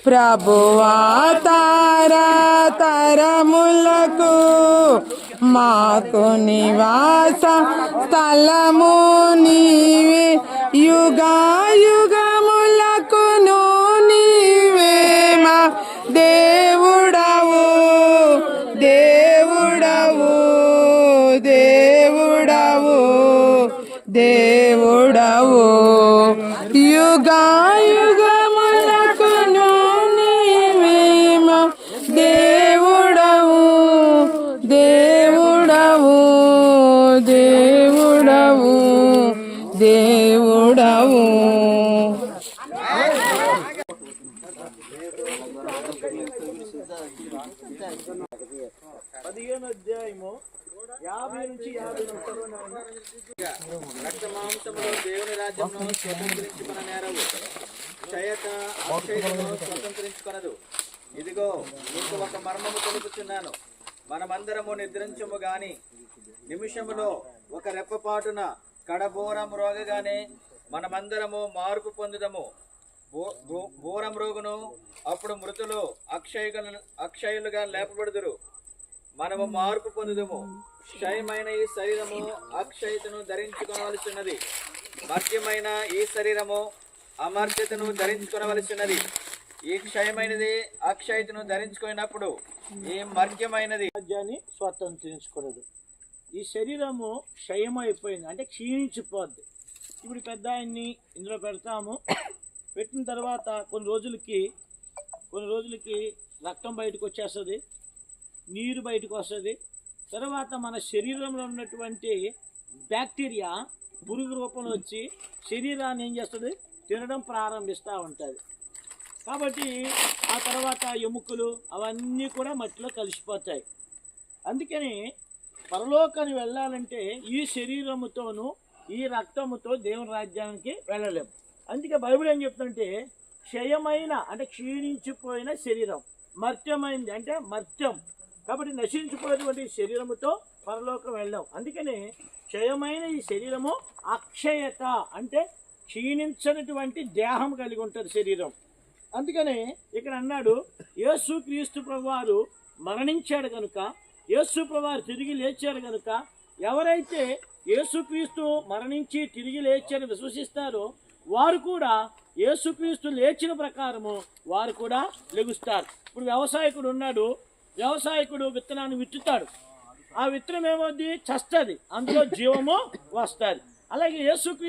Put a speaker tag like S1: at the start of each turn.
S1: ప్రభువా తారా తరములకు మాకు నివాస స్థలము నీవే, యుగాయుగములకును నీవే మా దేవుడవు దేవుడవు దేవుడవు దేవుడవు, యుగాయుగములకును నీవే మా దేవుడవు దేవుడవు దేవుడవు దేవుడవు.
S2: 15వ అధ్యాయము 50 నుంచి 51 రక్త మాంసములో దేవుని రాజ్యమును స్వతంత్రించుకున్న నేరవు క్షయత అక్షయతను స్వతంత్రించుకొనదు. ఇదిగో నీకు ఒక మర్మము తెలుపుచున్నాను, మనమందరము నిద్రించము గాని నిమిషములో ఒక రెప్పపాటున కడబోరం రోగగానే మనమందరము మార్పు పొందుదము. బోరం రోగును అప్పుడు మృతులు అక్షయులుగా లేపబడుదురు. మనము మార్పు పొందుదము. క్షయమైన ఈ శరీరము అక్షయతను ధరించుకొనవలసినది, మర్త్యమైన ఈ శరీరము అమర్త్యతను ధరించుకొనవలసినది. ఈ క్షయమైనది అక్షయతను ధరించుకున్నప్పుడు ఈ మర్త్యమైనది రాజ్యాన్ని స్వతంత్రించుకున్నది. ఈ శరీరము క్షయమైపోయింది అంటే క్షీణించిపోద్ది. ఇప్పుడు పెద్ద ఆయన్ని ఇందులో పెడతాము. పెట్టిన తర్వాత కొన్ని రోజులకి రక్తం బయటకు వచ్చేస్తుంది, నీరు బయటకు వస్తుంది. తర్వాత మన శరీరంలో ఉన్నటువంటి బ్యాక్టీరియా పురుగు రూపంలో వచ్చి శరీరాన్ని ఏం చేస్తుంది, తినడం ప్రారంభిస్తూ ఉంటుంది. కాబట్టి ఆ తర్వాత ఎముకలు అవన్నీ కూడా మట్టిలో కలిసిపోతాయి. అందుకని పరలోకానికి వెళ్ళాలంటే ఈ శరీరముతోనూ ఈ రక్తముతో దేవుని రాజ్యానికి వెళ్ళలేము. అందుకే బైబిల్ ఏం చెప్తుందంటే క్షయమైన అంటే క్షీణించిపోయిన శరీరం, మర్త్యమైంది అంటే మర్త్యం. కాబట్టి నశించిపోయినటువంటి శరీరముతో పరలోకం వెళ్ళాం. అందుకని క్షయమైన ఈ శరీరము అక్షయత అంటే క్షీణించినటువంటి దేహం కలిగి ఉంటుంది శరీరం. అందుకని ఇక్కడ అన్నాడు యేసుక్రీస్తు ప్రభువారు మరణించాడు కనుక, యేసు ప్రభువారు తిరిగి లేచాడు కనుక ఎవరైతే యేసుక్రీస్తు మరణించి తిరిగి లేచారని విశ్వసిస్తారో వారు కూడా యేసుక్రీస్తు లేచిన ప్రకారము వారు కూడా లెగుస్తారు. ఇప్పుడు వ్యవసాయకుడు ఉన్నాడు, వ్యవసాయకుడు విత్తనాన్ని విత్తుతాడు. ఆ విత్తనం ఏమవుద్ది, చస్తుంది, అందులో జీవము వస్తుంది. అలాగే యేసుక్రీస్తు